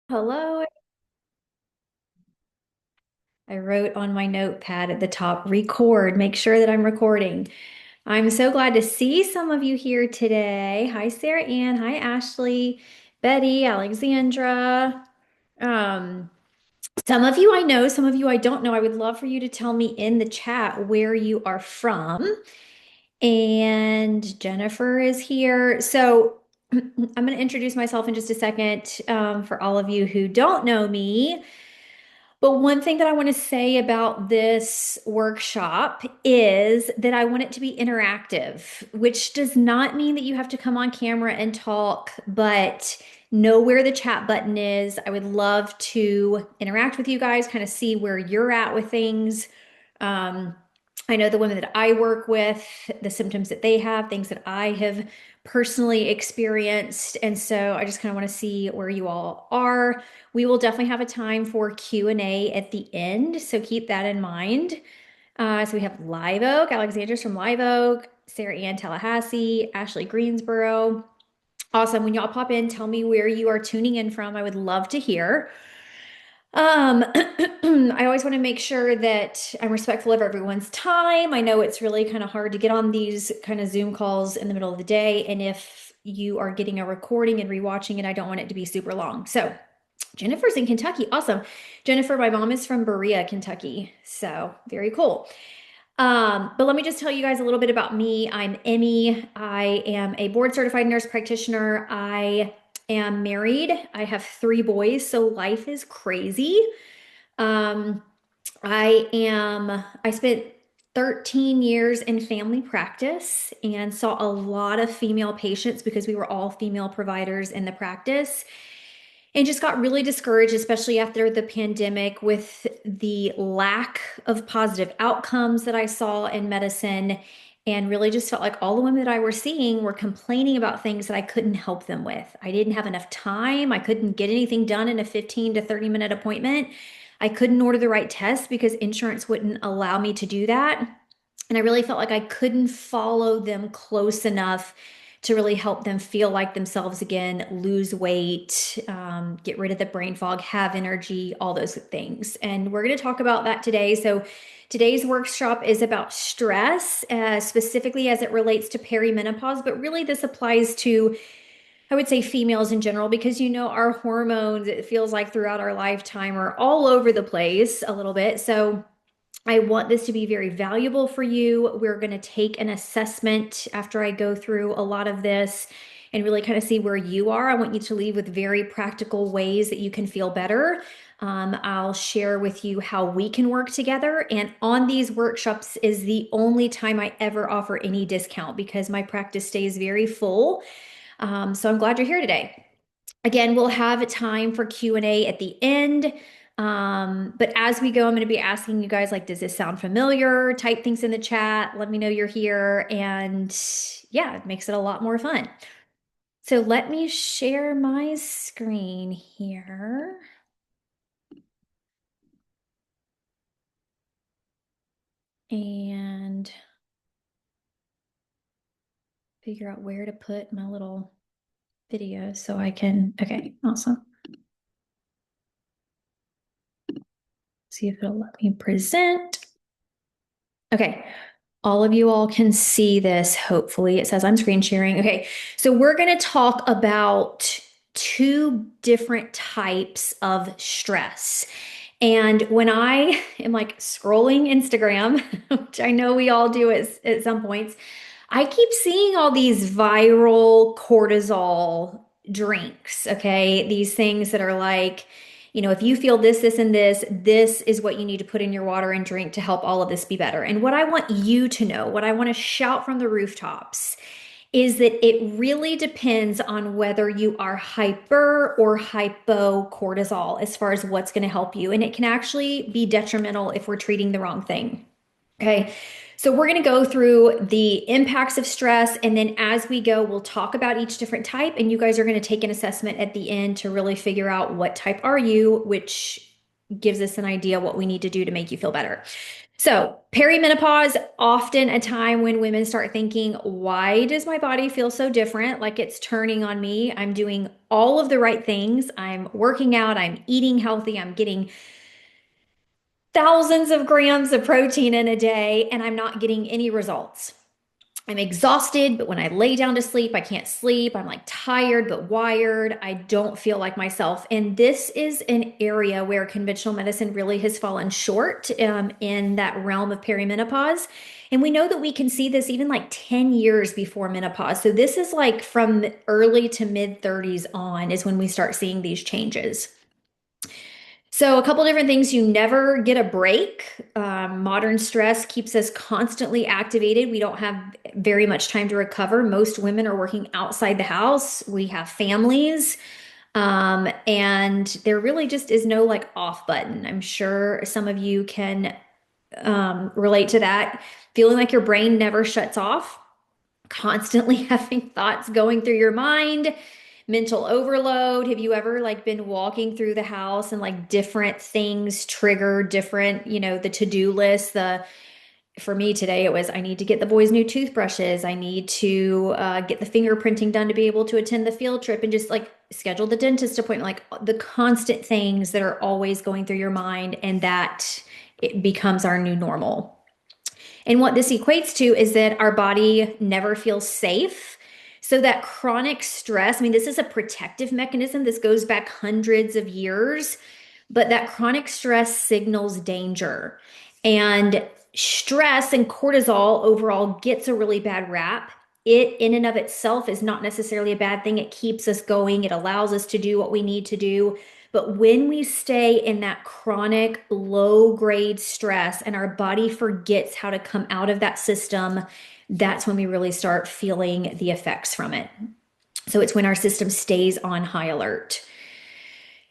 Hello. I wrote on my notepad at the top, record, make sure that I'm recording. I'm so glad to see some of you here today. Hi, Sarah Ann. Hi, Ashley, Betty, Alexandra. Um, some of you I know, some of you I don't know. I would love for you to tell me in the chat where you are from. And Jennifer is here. So I'm going to introduce myself in just a second for all of you who don't know me. But one thing that I want to say about this workshop is that I want it to be interactive, which does not mean that you have to come on camera and talk, but know where the chat button is. I would love to interact with you guys, kind of see where you're at with things. Um, I know the women that I work with, the symptoms that they have, things that I have personally experienced. And so I just kind of want to see where you all are. We will definitely have a time for Q&A at the end, so keep that in mind. So we have Live Oak, Alexandra's from Live Oak, Sarah Ann Tallahassee, Ashley Greensboro. Awesome. When y'all pop in, tell me where you are tuning in from. I would love to hear. I always want to make sure that I'm respectful of everyone's time. I know it's really kind of hard to get on these kind of Zoom calls in the middle of the day. And if you are getting a recording and rewatching it, I don't want it to be super long. So Jennifer's in Kentucky. Awesome. Jennifer, my mom is from Berea, Kentucky. So very cool. But let me just tell you guys a little bit about me. I'm Emmy. I am a board certified nurse practitioner. I am married. I have three boys, so life is crazy. Um, I spent 13 years in family practice and saw a lot of female patients because we were all female providers in the practice and just got really discouraged, especially after the pandemic, with the lack of positive outcomes that I saw in medicine. And really just felt like all the women that I were seeing were complaining about things that I couldn't help them with. I didn't have enough time. I couldn't get anything done in a 15 to 30-minute appointment. I couldn't order the right test because insurance wouldn't allow me to do that. And I really felt like I couldn't follow them close enough to really help them feel like themselves again, lose weight, get rid of the brain fog, have energy, all those things. And we're going to talk about that today. So, today's workshop is about stress, specifically as it relates to perimenopause, but really this applies to, I would say, females in general, because our hormones, it feels like throughout our lifetime, are all over the place a little bit. So, I want this to be very valuable for you. We're going to take an assessment after I go through a lot of this and really kind of see where you are. I want you to leave with very practical ways that you can feel better. I'll share with you how we can work together. And on these workshops is the only time I ever offer any discount because my practice stays very full. So I'm glad you're here today. Again, we'll have time for Q&A at the end. But as we go, I'm going to be asking you guys, like, does this sound familiar? Type things in the chat. Let me know you're here. And yeah, it makes it a lot more fun. So let me share my screen here and figure out where to put my little video so I can, okay, awesome. See if it'll let me present. Okay, all can see this, hopefully. It says I'm screen sharing. Okay, so we're going to talk about two different types of stress. And when I am like scrolling Instagram, which I know we all do at some points, I keep seeing all these viral cortisol drinks, okay? These things that are like, if you feel this, this, and this is what you need to put in your water and drink to help all of this be better. And what I want you to know, what I want to shout from the rooftops, is that it really depends on whether you are hyper or hypocortisol as far as what's going to help you. And it can actually be detrimental if we're treating the wrong thing. Okay. So we're going to go through the impacts of stress. And then as we go, we'll talk about each different type. And you guys are going to take an assessment at the end to really figure out what type are you, which gives us an idea what we need to do to make you feel better. So, perimenopause, often a time when women start thinking, why does my body feel so different? Like it's turning on me. I'm doing all of the right things. I'm working out. I'm eating healthy. I'm getting thousands of grams of protein in a day, and I'm not getting any results. I'm exhausted, but when I lay down to sleep, I can't sleep. I'm like tired, but wired. I don't feel like myself. And this is an area where conventional medicine really has fallen short in that realm of perimenopause. And we know that we can see this even like 10 years before menopause. So this is like from early to mid 30s on is when we start seeing these changes. So, a couple different things. You never get a break. Modern stress keeps us constantly activated. We don't have very much time to recover. Most women are working outside the house. We have families. And there really just is no like off button. I'm sure some of you can relate to that. Feeling like your brain never shuts off, constantly having thoughts going through your mind, mental overload. Have you ever like been walking through the house and like different things trigger different, the to-do list? For me today, it was I need to get the boys new toothbrushes. I need to get the fingerprinting done to be able to attend the field trip and just like schedule the dentist appointment, like the constant things that are always going through your mind, and that it becomes our new normal. And what this equates to is that our body never feels safe. So that chronic stress, I mean, this is a protective mechanism. This goes back hundreds of years, but that chronic stress signals danger. And stress and cortisol overall gets a really bad rap. It in and of itself is not necessarily a bad thing. It keeps us going. It allows us to do what we need to do. But when we stay in that chronic low grade stress and our body forgets how to come out of that system, that's when we really start feeling the effects from it. So it's when our system stays on high alert.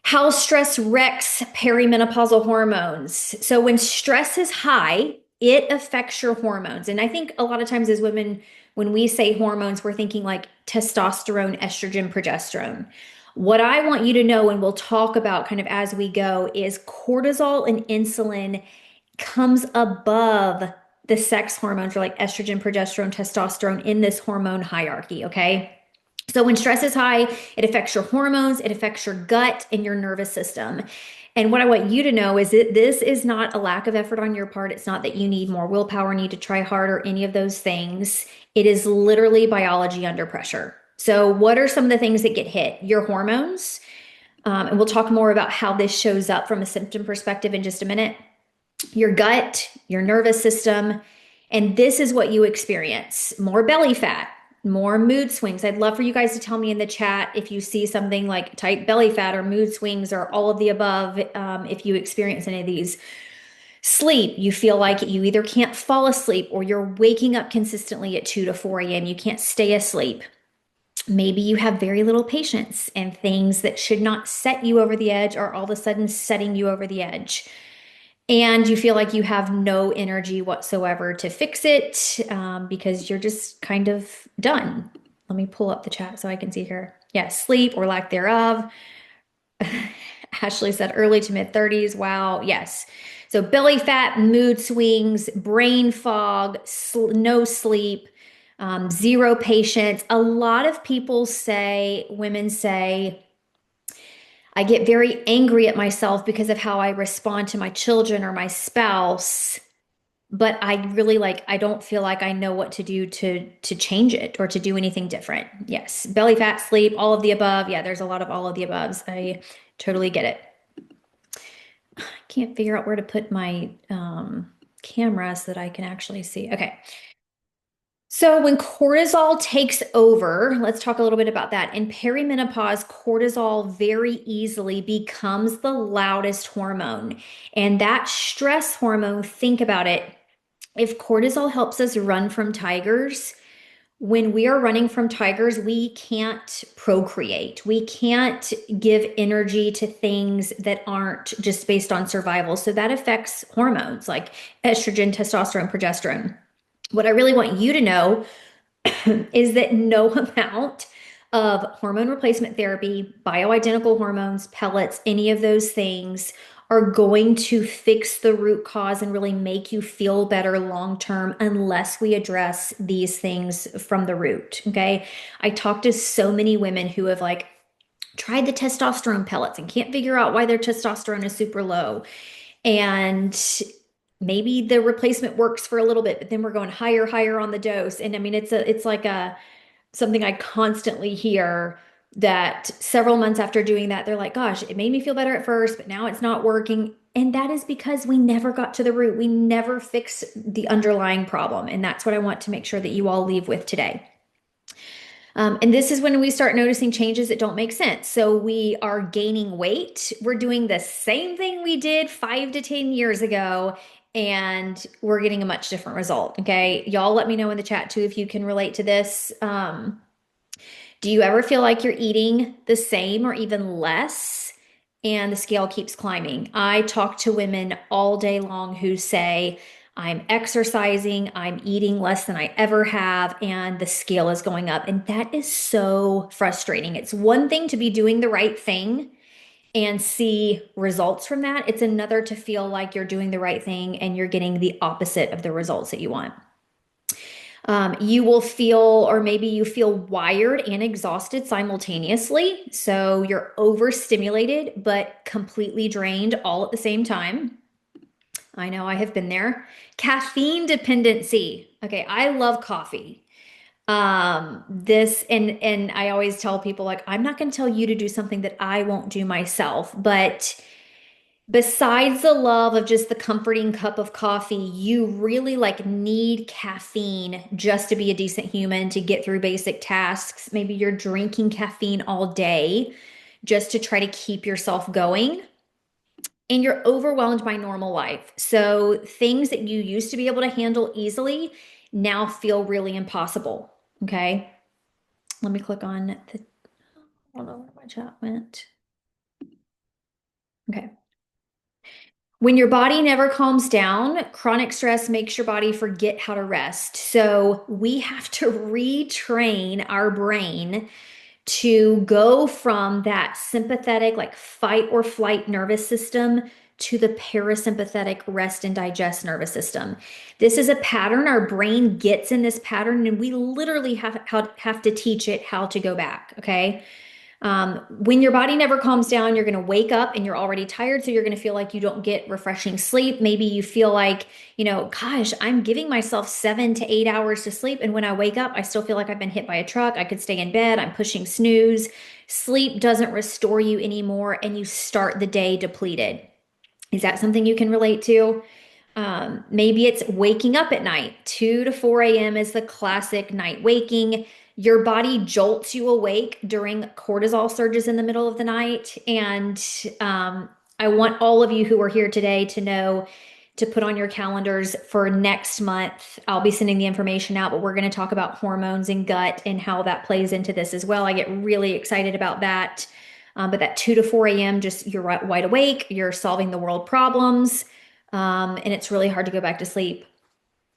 How stress wrecks perimenopausal hormones. So when stress is high, it affects your hormones. And I think a lot of times as women, when we say hormones, we're thinking like testosterone, estrogen, progesterone. What I want you to know, and we'll talk about kind of as we go, is cortisol and insulin comes above the sex hormones, or like estrogen, progesterone, testosterone in this hormone hierarchy, okay? So when stress is high, it affects your hormones, it affects your gut and your nervous system. And what I want you to know is that this is not a lack of effort on your part. It's not that you need more willpower, need to try harder, any of those things. It is literally biology under pressure. So what are some of the things that get hit? Your hormones. And we'll talk more about how this shows up from a symptom perspective in just a minute. Your gut, your nervous system. And this is what you experience: more belly fat, more mood swings. I'd love for you guys to tell me in the chat if you see something like type belly fat or mood swings or all of the above, if you experience any of these. Sleep, you feel like you either can't fall asleep or you're waking up consistently at 2 to 4 a.m. You can't stay asleep. Maybe you have very little patience and things that should not set you over the edge are all of a sudden setting you over the edge. And you feel like you have no energy whatsoever to fix it because you're just kind of done. Let me pull up the chat so I can see here. Yeah, sleep or lack thereof. Ashley said early to mid 30s. Wow. Yes. So belly fat, mood swings, brain fog, no sleep, zero patience. A lot of people say, women say, I get very angry at myself because of how I respond to my children or my spouse, but I really I don't feel like I know what to do to change it or to do anything different. Yes, belly fat, sleep, all of the above. Yeah, there's a lot of all of the aboves. I totally get it. I can't figure out where to put my camera so that I can actually see. Okay. So when cortisol takes over, let's talk a little bit about that. In perimenopause, cortisol very easily becomes the loudest hormone. And that stress hormone, think about it. If cortisol helps us run from tigers, when we are running from tigers, we can't procreate. We can't give energy to things that aren't just based on survival. So that affects hormones like estrogen, testosterone, progesterone. What I really want you to know is that no amount of hormone replacement therapy, bioidentical hormones, pellets, any of those things are going to fix the root cause and really make you feel better long term unless we address these things from the root. Okay. I talk to so many women who have like tried the testosterone pellets and can't figure out why their testosterone is super low. And maybe the replacement works for a little bit, but then we're going higher, higher on the dose. And I mean, it's like a, something I constantly hear that several months after doing that, they're like, gosh, it made me feel better at first, but now it's not working. And that is because we never got to the root. We never fixed the underlying problem. And that's what I want to make sure that you all leave with today. And this is when we start noticing changes that don't make sense. So we are gaining weight. We're doing the same thing we did 5 to 10 years ago, and we're getting a much different result. Okay. Y'all let me know in the chat too if you can relate to this. Do you ever feel like you're eating the same or even less and the scale keeps climbing? I talk to women all day long who say, I'm exercising, I'm eating less than I ever have, and the scale is going up. And that is so frustrating. It's one thing to be doing the right thing and see results from that. It's another to feel like you're doing the right thing and you're getting the opposite of the results that you want. You will feel, or maybe you feel wired and exhausted simultaneously. So you're overstimulated, but completely drained all at the same time. I know I have been there. Caffeine dependency. Okay, I love coffee. This and I always tell people like I'm not going to tell you to do something that I won't do myself, but besides the love of just the comforting cup of coffee, you really like need caffeine just to be a decent human, to get through basic tasks. Maybe you're drinking caffeine all day just to try to keep yourself going. And you're overwhelmed by normal life. So things that you used to be able to handle easily now feel really impossible. Okay. Let me click on the, I don't know where my chat went. Okay. When your body never calms down, chronic stress makes your body forget how to rest. So we have to retrain our brain to go from that sympathetic, like fight or flight nervous system to the parasympathetic rest and digest nervous system. This is a pattern. Our brain gets in this pattern, and we literally have to teach it how to go back. Okay. When your body never calms down, you're going to wake up and you're already tired. So you're going to feel like you don't get refreshing sleep. Maybe you feel like, gosh, I'm giving myself 7 to 8 hours to sleep. And when I wake up, I still feel like I've been hit by a truck. I could stay in bed. I'm pushing snooze. Sleep doesn't restore you anymore, and you start the day depleted. Is that something you can relate to? Maybe it's waking up at night. 2 to 4 a.m. is the classic night waking. Your body jolts you awake during cortisol surges in the middle of the night. And I want all of you who are here today to know to put on your calendars for next month. I'll be sending the information out, but we're going to talk about hormones and gut and how that plays into this as well. I get really excited about that. But that 2 to 4 a.m., just you're wide awake, you're solving the world problems, and it's really hard to go back to sleep.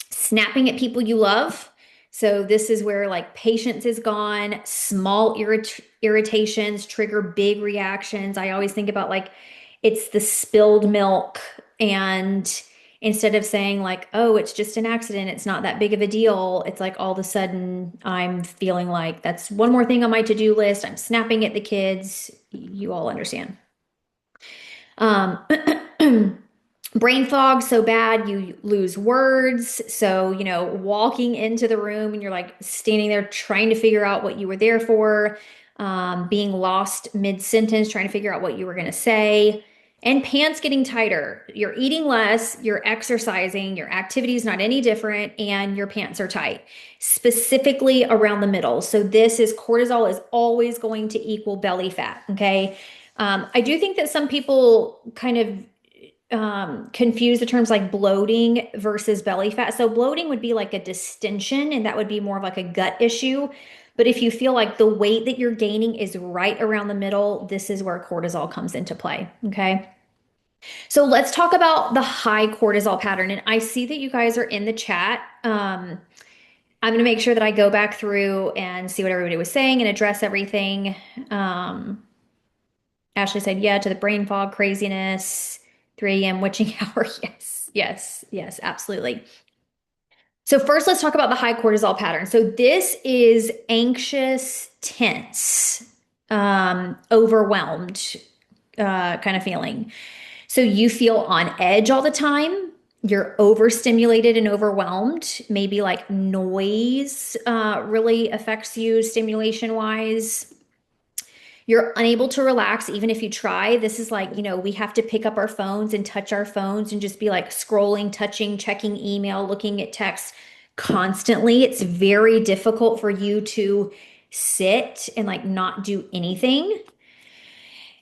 Snapping at people you love. So this is where like patience is gone. Small irritations trigger big reactions. I always think about like it's the spilled milk, and instead of saying like, oh, it's just an accident, it's not that big of a deal, it's like all of a sudden I'm feeling like that's one more thing on my to-do list. I'm snapping at the kids. You all understand. Um, brain fog so bad you lose words. So, walking into the room and you're like standing there trying to figure out what you were there for, being lost mid-sentence, trying to figure out what you were going to say, and pants getting tighter. You're eating less, you're exercising, your activity is not any different, and your pants are tight, specifically around the middle. So this is cortisol is always going to equal belly fat. Okay. I do think that some people kind of confuse the terms like bloating versus belly fat. So bloating would be like a distension, and that would be more of like a gut issue. But if you feel like the weight that you're gaining is right around the middle, this is where cortisol comes into play. Okay. So let's talk about the high cortisol pattern. And I see that you guys are in the chat. I'm going to make sure that I go back through and see what everybody was saying and address everything. Ashley said, yeah, to the brain fog craziness. 3 a.m. witching hour. Yes, yes, yes, absolutely. So first, let's talk about the high cortisol pattern. So this is anxious, tense, overwhelmed kind of feeling. So you feel on edge all the time. You're overstimulated and overwhelmed. Maybe like noise really affects you stimulation wise. You're unable to relax even if you try. This is like, we have to pick up our phones and touch our phones and just be like scrolling, touching, checking email, looking at text constantly. It's very difficult for you to sit and like not do anything.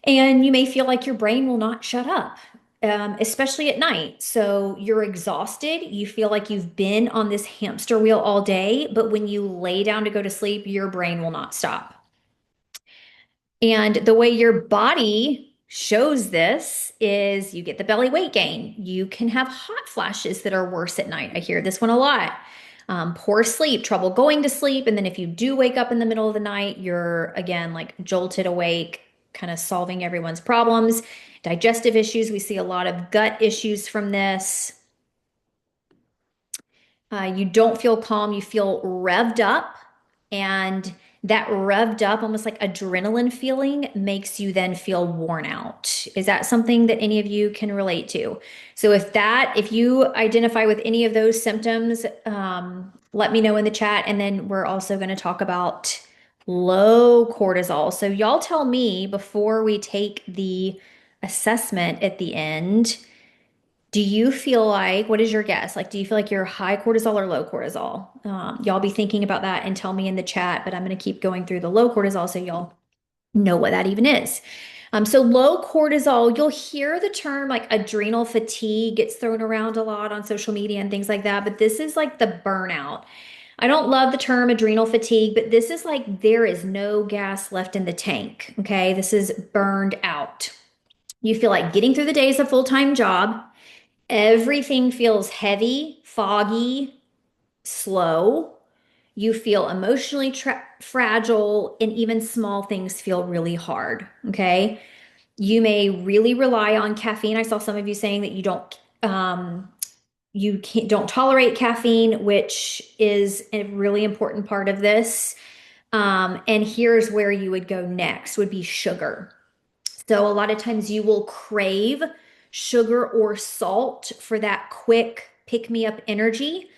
And you may feel like your brain will not shut up, especially at night. So you're exhausted. You feel like you've been on this hamster wheel all day, but when you lay down to go to sleep, your brain will not stop. And the way your body shows this is you get the belly weight gain. You can have hot flashes that are worse at night. I hear this one a lot. Poor sleep, trouble going to sleep. And then if you do wake up in the middle of the night, you're again like jolted awake, kind of solving everyone's problems. Digestive issues, we see a lot of gut issues from this. You don't feel calm, you feel revved up, and that revved up, almost like adrenaline feeling, makes you then feel worn out. Is that something that any of you can relate to? So if you identify with any of those symptoms, let me know in the chat. And then we're also going to talk about low cortisol. So y'all tell me before we take the assessment at the end, do you feel like, what is your guess? Like, do you feel like you're high cortisol or low cortisol? Y'all be thinking about that and tell me in the chat, but I'm going to keep going through the low cortisol so y'all know what that even is. So low cortisol, you'll hear the term like adrenal fatigue gets thrown around a lot on social media and things like that, but this is like the burnout. I don't love the term adrenal fatigue, but this is like there is no gas left in the tank. Okay. This is burned out. You feel like getting through the day is a full-time job. Everything feels heavy, foggy, slow. You feel emotionally fragile, and even small things feel really hard. Okay. You may really rely on caffeine. I saw some of you saying that you can't, don't tolerate caffeine, which is a really important part of this. And here's where you would go next would be sugar. So a lot of times you will crave sugar or salt for that quick pick me up energy.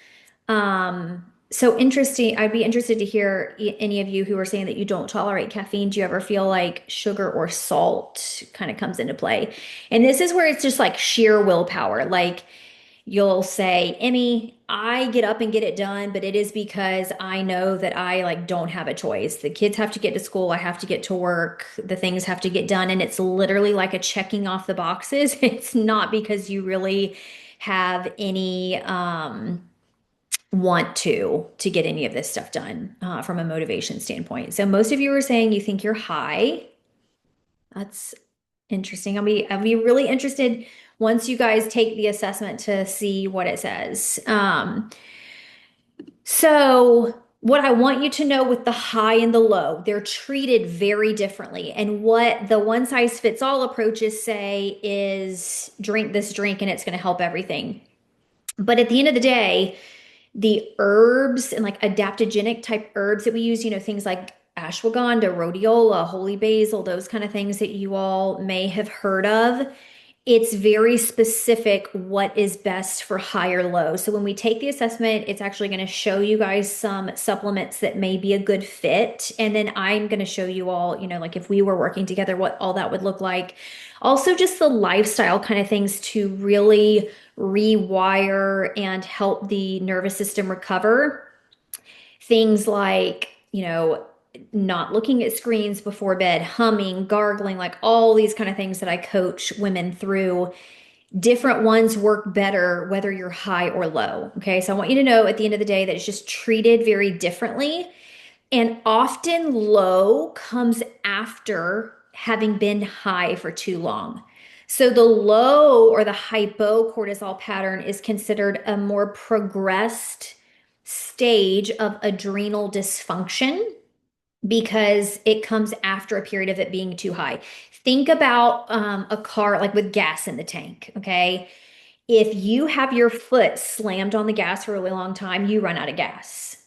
So interesting. I'd be interested to hear any of you who are saying that you don't tolerate caffeine. Do you ever feel like sugar or salt kind of comes into play? And this is where it's just like sheer willpower. Like you'll say, Emmy, I get up and get it done, but it is because I know that I like don't have a choice. The kids have to get to school, I have to get to work, the things have to get done, and it's literally like a checking off the boxes. It's not because you really have any want to get any of this stuff done from a motivation standpoint. So most of you are saying you think you're high. That's interesting. I'll be really interested once you guys take the assessment to see what it says. So what I want you to know with the high and the low, they're treated very differently. And what the one size fits all approaches say is drink this drink and it's going to help everything. But at the end of the day, the herbs and like adaptogenic type herbs that we use, things like ashwagandha, rhodiola, holy basil, those kind of things that you all may have heard of. It's very specific what is best for high or low. So when we take the assessment, it's actually going to show you guys some supplements that may be a good fit. And then I'm going to show you all, like if we were working together, what all that would look like. Also, just the lifestyle kind of things to really rewire and help the nervous system recover. Things like, not looking at screens before bed, humming, gargling, like all these kind of things that I coach women through. Different ones work better whether you're high or low. Okay. So I want you to know at the end of the day that it's just treated very differently. And often low comes after having been high for too long. So the low or the hypocortisol pattern is considered a more progressed stage of adrenal dysfunction because it comes after a period of it being too high. Think about a car like with gas in the tank, okay? If you have your foot slammed on the gas for a really long time, you run out of gas.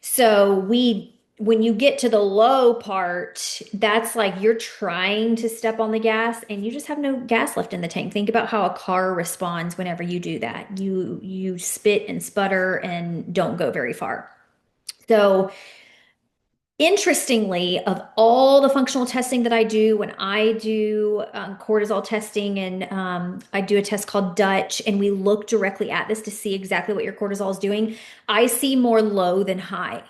So when you get to the low part, that's like you're trying to step on the gas and you just have no gas left in the tank. Think about how a car responds whenever you do that. You spit and sputter and don't go very far. So interestingly, of all the functional testing that I do, when I do cortisol testing and I do a test called Dutch, and we look directly at this to see exactly what your cortisol is doing, I see more low than high.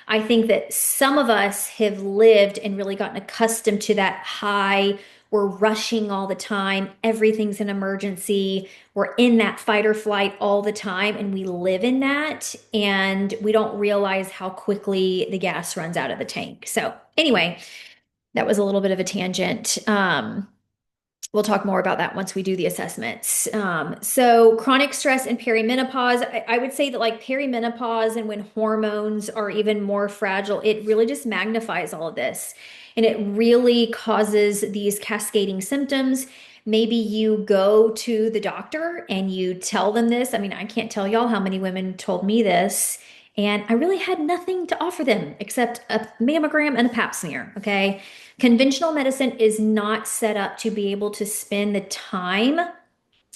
I think that some of us have lived and really gotten accustomed to that high. We're rushing all the time. Everything's an emergency. We're in that fight or flight all the time, and we live in that, and we don't realize how quickly the gas runs out of the tank. So, anyway, that was a little bit of a tangent. We'll talk more about that once we do the assessments. So chronic stress and perimenopause, I would say that like perimenopause and when hormones are even more fragile, it really just magnifies all of this. And it really causes these cascading symptoms. Maybe you go to the doctor and you tell them this. I mean, I can't tell y'all how many women told me this. And I really had nothing to offer them except a mammogram and a pap smear. Okay. Conventional medicine is not set up to be able to spend the time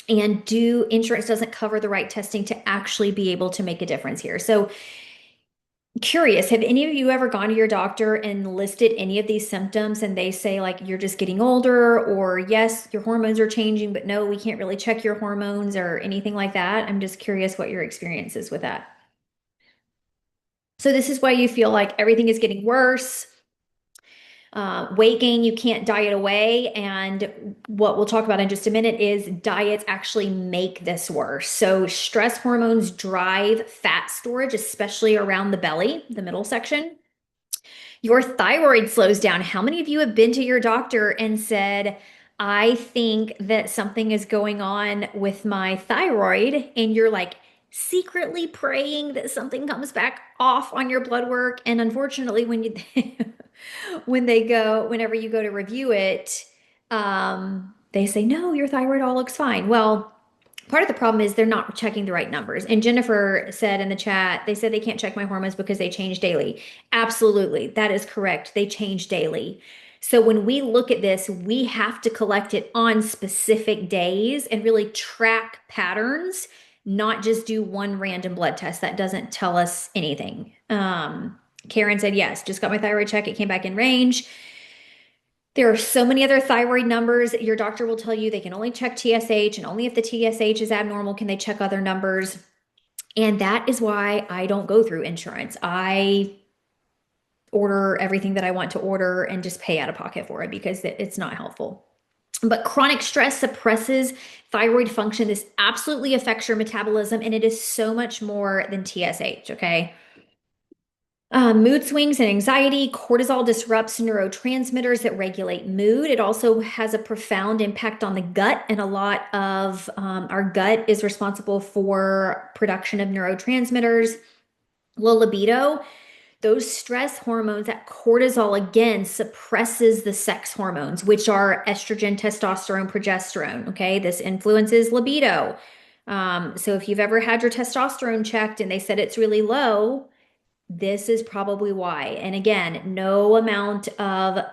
and do insurance doesn't cover the right testing to actually be able to make a difference here. So, curious, have any of you ever gone to your doctor and listed any of these symptoms and they say, like, you're just getting older, or yes, your hormones are changing, but no, we can't really check your hormones or anything like that? I'm just curious what your experience is with that. So, this is why you feel like everything is getting worse. Weight gain, you can't diet away. And what we'll talk about in just a minute is diets actually make this worse. So, stress hormones drive fat storage, especially around the belly, the middle section. Your thyroid slows down. How many of you have been to your doctor and said, I think that something is going on with my thyroid? And you're like secretly praying that something comes back off on your blood work. And unfortunately, when you whenever you go to review it, they say, no, your thyroid all looks fine. Well, part of the problem is they're not checking the right numbers. And Jennifer said in the chat, they said they can't check my hormones because they change daily. Absolutely. That is correct. They change daily. So when we look at this, we have to collect it on specific days and really track patterns, not just do one random blood test. That doesn't tell us anything. Karen said, yes, just got my thyroid check. It came back in range. There are so many other thyroid numbers. Your doctor will tell you they can only check TSH, and only if the TSH is abnormal can they check other numbers. And that is why I don't go through insurance. I order everything that I want to order and just pay out of pocket for it because it's not helpful. But chronic stress suppresses thyroid function. This absolutely affects your metabolism, and it is so much more than TSH, okay? Mood swings and anxiety. Cortisol disrupts neurotransmitters that regulate mood. It also has a profound impact on the gut, and a lot of our gut is responsible for production of neurotransmitters. Low libido, those stress hormones, that cortisol again suppresses the sex hormones, which are estrogen, testosterone, progesterone. Okay, this influences libido. So if you've ever had your testosterone checked and they said it's really low, this is probably why. And again, no amount of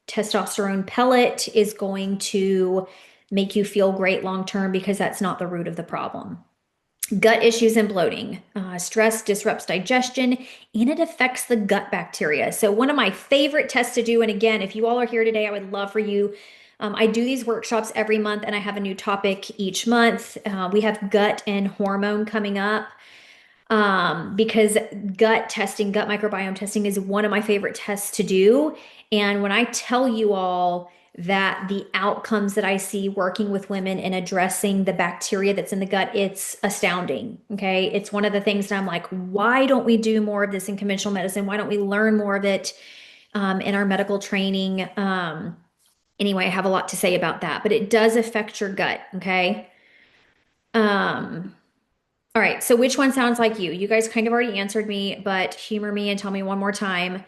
testosterone pellet is going to make you feel great long term because that's not the root of the problem. Gut issues and bloating. Stress disrupts digestion and it affects the gut bacteria. So, one of my favorite tests to do, and again, if you all are here today, I would love for you. I do these workshops every month and I have a new topic each month. We have gut and hormone coming up because gut testing, gut microbiome testing is one of my favorite tests to do. And when I tell you all that the outcomes that I see working with women and addressing the bacteria that's in the gut, it's astounding. Okay. It's one of the things that I'm like, why don't we do more of this in conventional medicine? Why don't we learn more of it in our medical training? Anyway, I have a lot to say about that, but it does affect your gut. Okay. All right, so which one sounds like you? You guys kind of already answered me, but humor me and tell me one more time.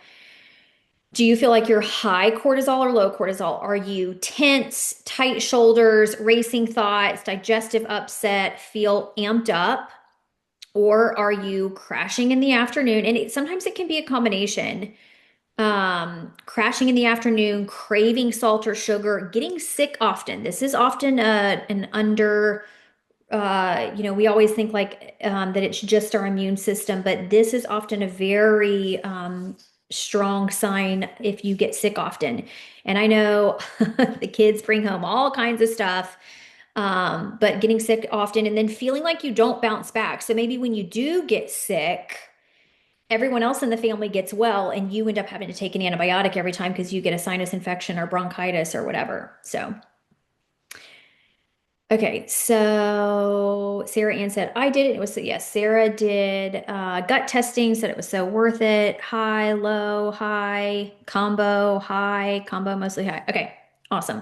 Do you feel like you're high cortisol or low cortisol? Are you tense, tight shoulders, racing thoughts, digestive upset, feel amped up? Or are you crashing in the afternoon? And sometimes it can be a combination. Crashing in the afternoon, craving salt or sugar, getting sick often. This is often an under we always think like that it's just our immune system, but this is often a very strong sign if you get sick often. And I know the kids bring home all kinds of stuff, but getting sick often and then feeling like you don't bounce back. So maybe when you do get sick, everyone else in the family gets well, and you end up having to take an antibiotic every time because you get a sinus infection or bronchitis or whatever. So. Okay, so Sarah Ann said, I did it. It was, yes, Sarah did gut testing, said it was so worth it. High, combo, mostly high. Okay, awesome.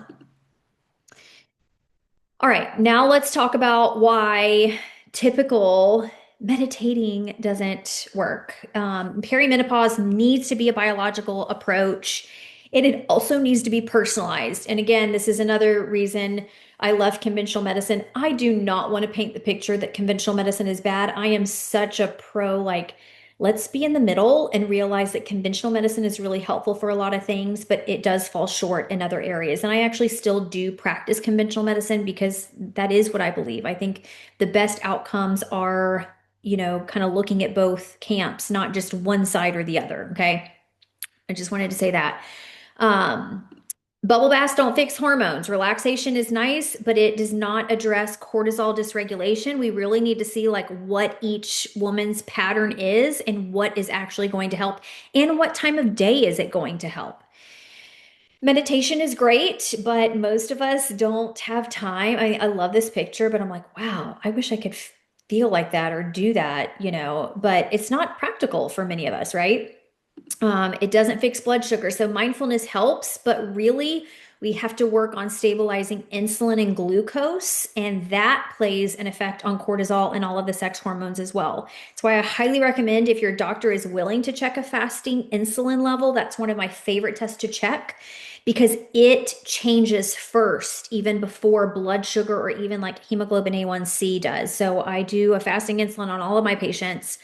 All right, now let's talk about why typical meditating doesn't work. Perimenopause needs to be a biological approach, and it also needs to be personalized. And again, this is another reason I left conventional medicine. I do not want to paint the picture that conventional medicine is bad. I am such a pro, like, let's be in the middle and realize that conventional medicine is really helpful for a lot of things, but it does fall short in other areas. And I actually still do practice conventional medicine because that is what I believe. I think the best outcomes are, kind of looking at both camps, not just one side or the other. Okay. I just wanted to say that. Um, Bubble baths don't fix hormones. Relaxation is nice, but it does not address cortisol dysregulation. We really need to see like what each woman's pattern is and what is actually going to help and what time of day is it going to help. Meditation is great, but most of us don't have time. I love this picture, but I'm like, wow, I wish I could feel like that or do that, but it's not practical for many of us, right? It doesn't fix blood sugar. So mindfulness helps, but really we have to work on stabilizing insulin and glucose, and that plays an effect on cortisol and all of the sex hormones as well. That's why I highly recommend if your doctor is willing to check a fasting insulin level, that's one of my favorite tests to check because it changes first, even before blood sugar or even like hemoglobin A1C does. So I do a fasting insulin on all of my patients.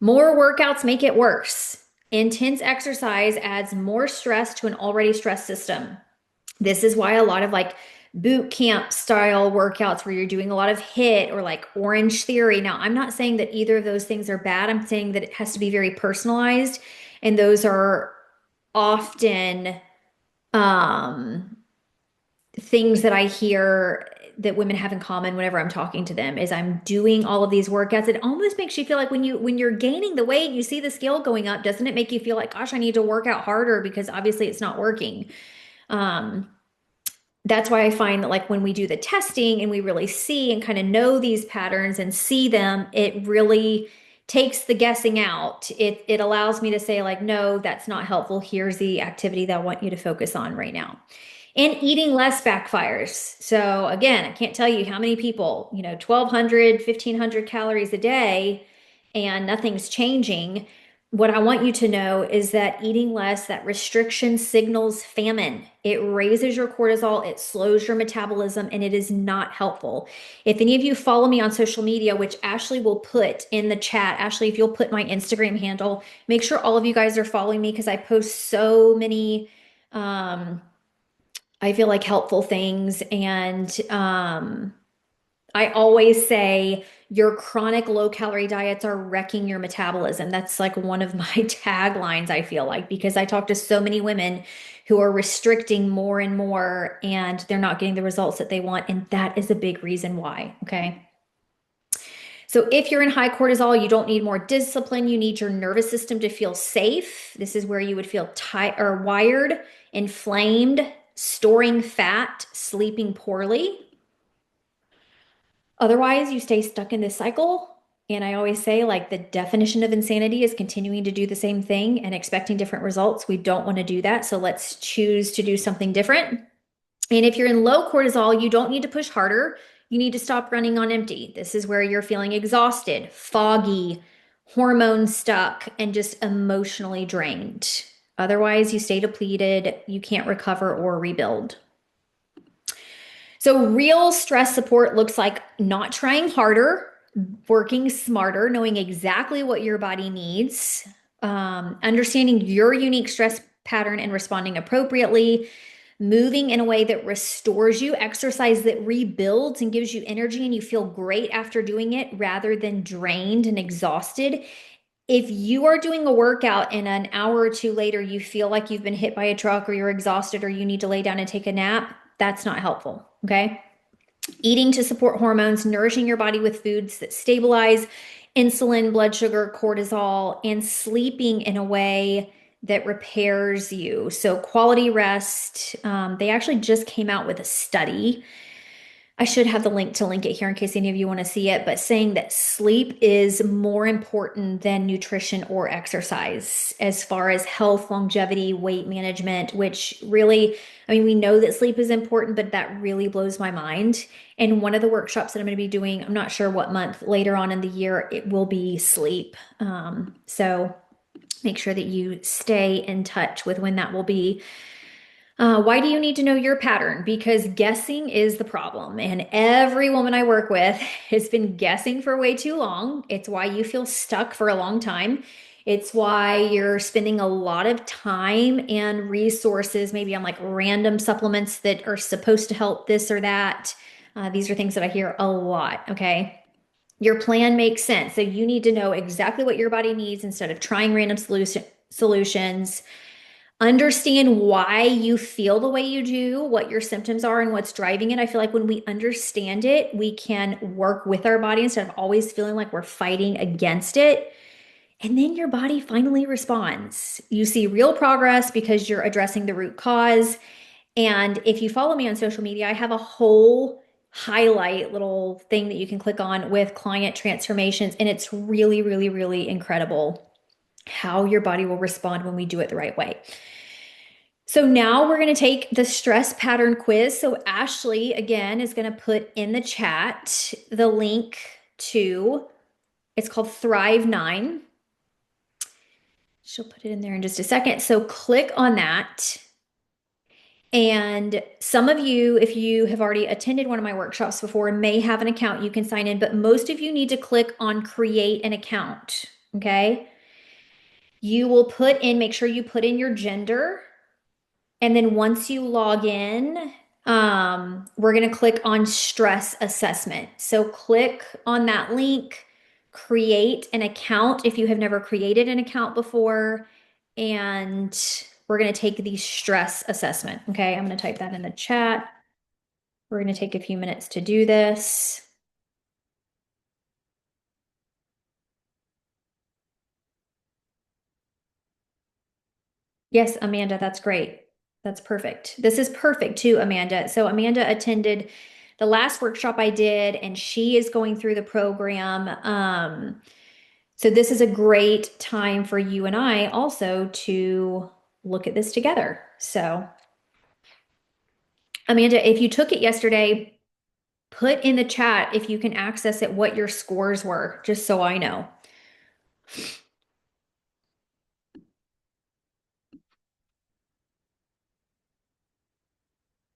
More workouts make it worse. Intense exercise adds more stress to an already stressed system. This is why a lot of like boot camp style workouts where you're doing a lot of HIIT or like Orange Theory. Now, I'm not saying that either of those things are bad. I'm saying that it has to be very personalized, and those are often um things that I hear that women have in common whenever I'm talking to them is I'm doing all of these workouts. It almost makes you feel like when you're gaining the weight, you see the scale going up, doesn't it make you feel like, gosh, I need to work out harder because obviously it's not working. Um, that's why I find that like when we do the testing and we really see and kind of know these patterns and see them, it really takes the guessing out. It allows me to say like, no, that's not helpful. Here's the activity that I want you to focus on right now. And eating less backfires. So again, I can't tell you how many people, 1,200, 1,500 calories a day and nothing's changing. What I want you to know is that eating less, that restriction signals famine. It raises your cortisol, it slows your metabolism, and it is not helpful. If any of you follow me on social media, which Ashley will put in the chat, Ashley, if you'll put my Instagram handle, make sure all of you guys are following me because I post so many I feel like helpful things. And I always say your chronic low calorie diets are wrecking your metabolism. That's like one of my taglines, I feel like, because I talk to so many women who are restricting more and more and they're not getting the results that they want. And that is a big reason why. Okay. So if you're in high cortisol, you don't need more discipline. You need your nervous system to feel safe. This is where you would feel tight or wired, inflamed, storing fat, sleeping poorly. Otherwise, you stay stuck in this cycle. And I always say, like, the definition of insanity is continuing to do the same thing and expecting different results. We don't want to do that. So let's choose to do something different. And if you're in low cortisol, you don't need to push harder. You need to stop running on empty. This is where you're feeling exhausted, foggy, hormone stuck, and just emotionally drained. Otherwise, you stay depleted, you can't recover or rebuild. So, real stress support looks like not trying harder, working smarter, knowing exactly what your body needs, understanding your unique stress pattern and responding appropriately, moving in a way that restores you, exercise that rebuilds and gives you energy and you feel great after doing it rather than drained and exhausted. If you are doing a workout and an hour or two later you feel like you've been hit by a truck or you're exhausted or you need to lay down and take a nap, that's not helpful. Okay. Eating to support hormones, nourishing your body with foods that stabilize insulin, blood sugar, cortisol, and sleeping in a way that repairs you. So, quality rest. They actually just came out with a study. I should have the link to link it here in case any of you want to see it, but saying that sleep is more important than nutrition or exercise as far as health, longevity, weight management, which really, I mean, we know that sleep is important, but that really blows my mind. And one of the workshops that I'm going to be doing, I'm not sure what month later on in the year, it will be sleep. So make sure that you stay in touch with when that will be. Why do you need to know your pattern? Because guessing is the problem. And every woman I work with has been guessing for way too long. It's why you feel stuck for a long time. It's why you're spending a lot of time and resources, maybe on like random supplements that are supposed to help this or that. These are things that I hear a lot. Okay. Your plan makes sense. So you need to know exactly what your body needs instead of trying random solutions. Understand why you feel the way you do, what your symptoms are, and what's driving it. I feel like when we understand it, we can work with our body instead of always feeling like we're fighting against it. And then your body finally responds. You see real progress because you're addressing the root cause. And if you follow me on social media, I have a whole highlight little thing that you can click on with client transformations. And it's really, really, really incredible how your body will respond when we do it the right way. So now we're going to take the stress pattern quiz. So Ashley, again, is going to put in the chat the link to, it's called Thrive 9. She'll put it in there in just a second. So click on that. And some of you, if you have already attended one of my workshops before, may have an account you can sign in, but most of you need to click on create an account. Okay. You will put in, make sure you put in your gender. And then once you log in, we're going to click on stress assessment. So click on that link, create an account if you have never created an account before, and we're going to take the stress assessment. Okay, I'm going to type that in the chat. We're going to take a few minutes to do this. Yes, Amanda, that's great. That's perfect. This is perfect too, Amanda. So Amanda attended the last workshop I did, and she is going through the program. So this is a great time for you and I also to look at this together. So Amanda, if you took it yesterday, put in the chat if you can access it, what your scores were, just so I know.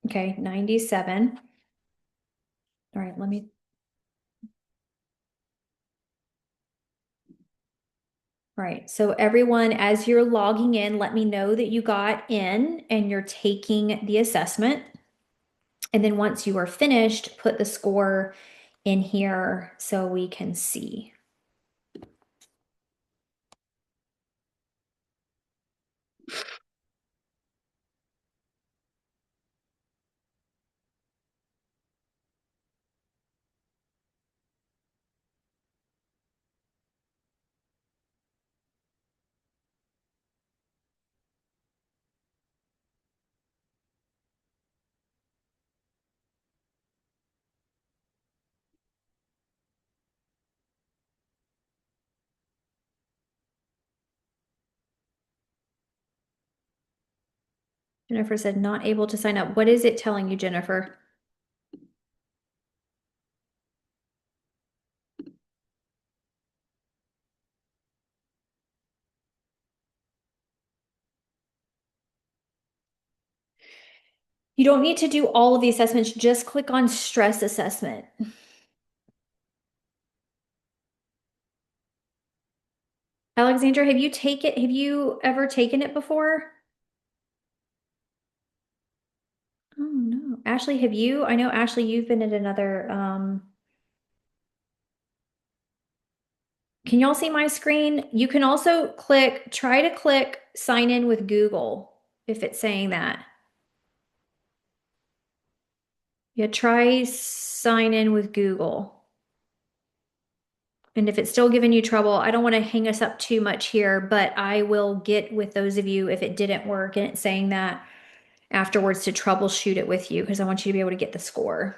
Okay, 97. All right, let me. All right, so everyone, as you're logging in, let me know that you got in and you're taking the assessment. And then once you are finished, put the score in here so we can see. Jennifer said, not able to sign up. What is it telling you, Jennifer? You don't need to do all of the assessments, just click on stress assessment. Alexandra, have you ever taken it before? Oh no. Ashley, have you? I know Ashley, you've been at another, can y'all see my screen? You can also try to click sign in with Google if it's saying that. Yeah, try sign in with Google. And if it's still giving you trouble, I don't want to hang us up too much here, but I will get with those of you if it didn't work and it's saying that afterwards to troubleshoot it with you because I want you to be able to get the score.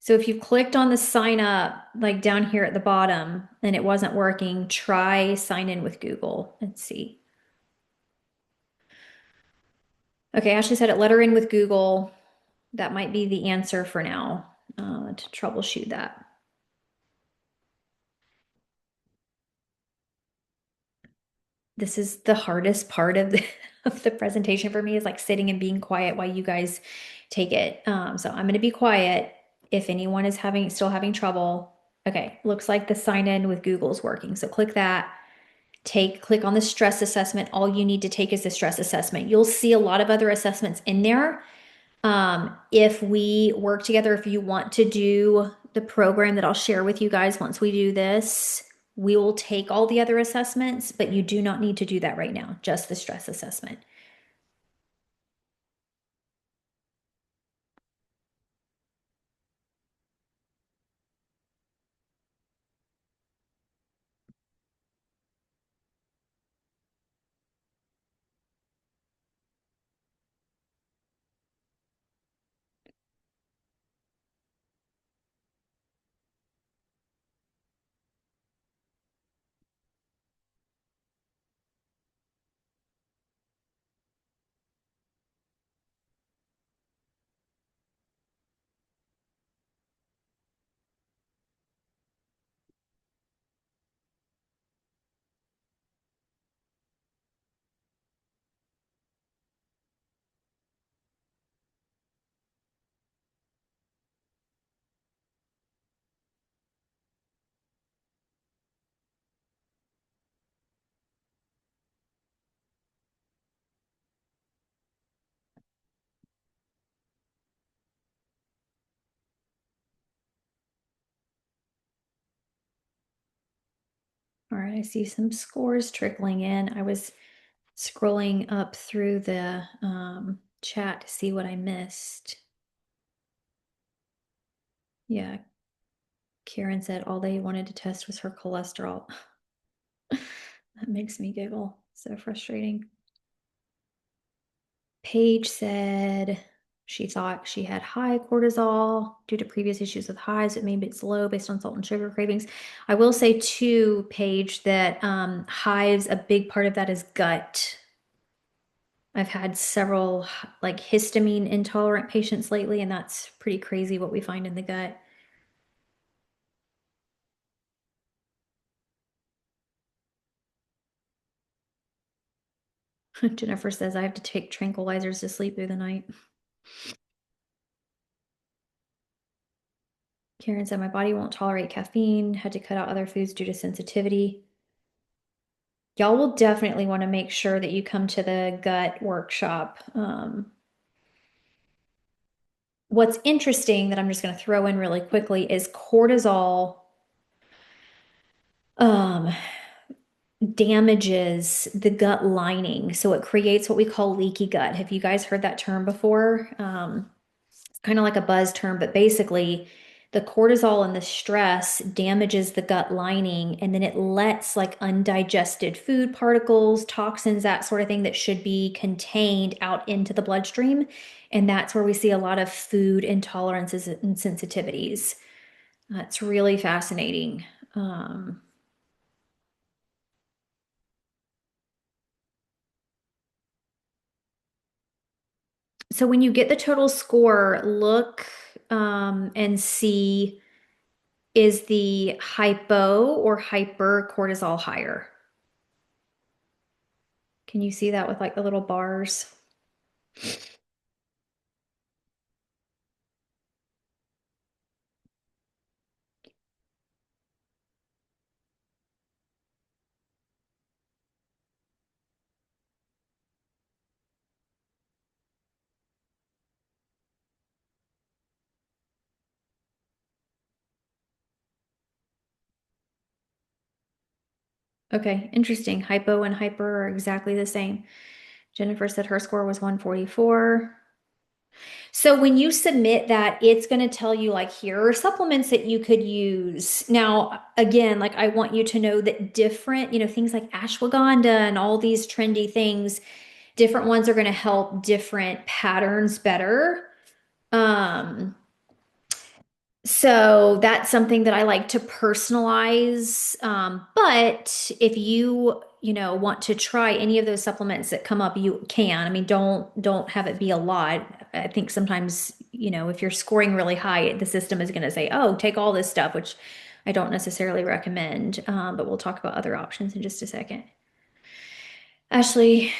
So if you clicked on the sign up, like down here at the bottom, and it wasn't working, try sign in with Google and see. Okay, Ashley said it, let her in with Google. That might be the answer for now to troubleshoot that. This is the hardest part of of the presentation for me is like sitting and being quiet while you guys take it. So I'm going to be quiet if anyone is still having trouble. Okay, looks like the sign in with Google's working. So click that. Click on the stress assessment. All you need to take is the stress assessment. You'll see a lot of other assessments in there. If we work together, if you want to do the program that I'll share with you guys once we do this, we will take all the other assessments, but you do not need to do that right now, just the stress assessment. All right, I see some scores trickling in. I was scrolling up through the chat to see what I missed. Yeah, Karen said all they wanted to test was her cholesterol. That makes me giggle. So frustrating. Paige said she thought she had high cortisol due to previous issues with hives, but maybe it's low based on salt and sugar cravings. I will say too, Paige, that hives, a big part of that is gut. I've had several like histamine intolerant patients lately, and that's pretty crazy what we find in the gut. Jennifer says I have to take tranquilizers to sleep through the night. Karen said my body won't tolerate caffeine, had to cut out other foods due to sensitivity. Y'all will definitely want to make sure that you come to the gut workshop. What's interesting that I'm just going to throw in really quickly is cortisol damages the gut lining. So it creates what we call leaky gut. Have you guys heard that term before? It's kind of like a buzz term, but basically the cortisol and the stress damages the gut lining, and then it lets like undigested food particles, toxins, that sort of thing that should be contained out into the bloodstream. And that's where we see a lot of food intolerances and sensitivities. It's really fascinating. So when you get the total score, look and see Is the hypo or hyper cortisol higher? Can you see that with like the little bars? Okay, interesting. Hypo and hyper are exactly the same. Jennifer said her score was 144. So when you submit that, it's going to tell you like here are supplements that you could use. Now, again, like I want you to know that different, things like ashwagandha and all these trendy things, different ones are going to help different patterns better. Um, so that's something that I like to personalize. But if want to try any of those supplements that come up, you can. I mean, don't have it be a lot. I think sometimes, if you're scoring really high, the system is going to say, "Oh, take all this stuff," which I don't necessarily recommend. But we'll talk about other options in just a second. Ashley,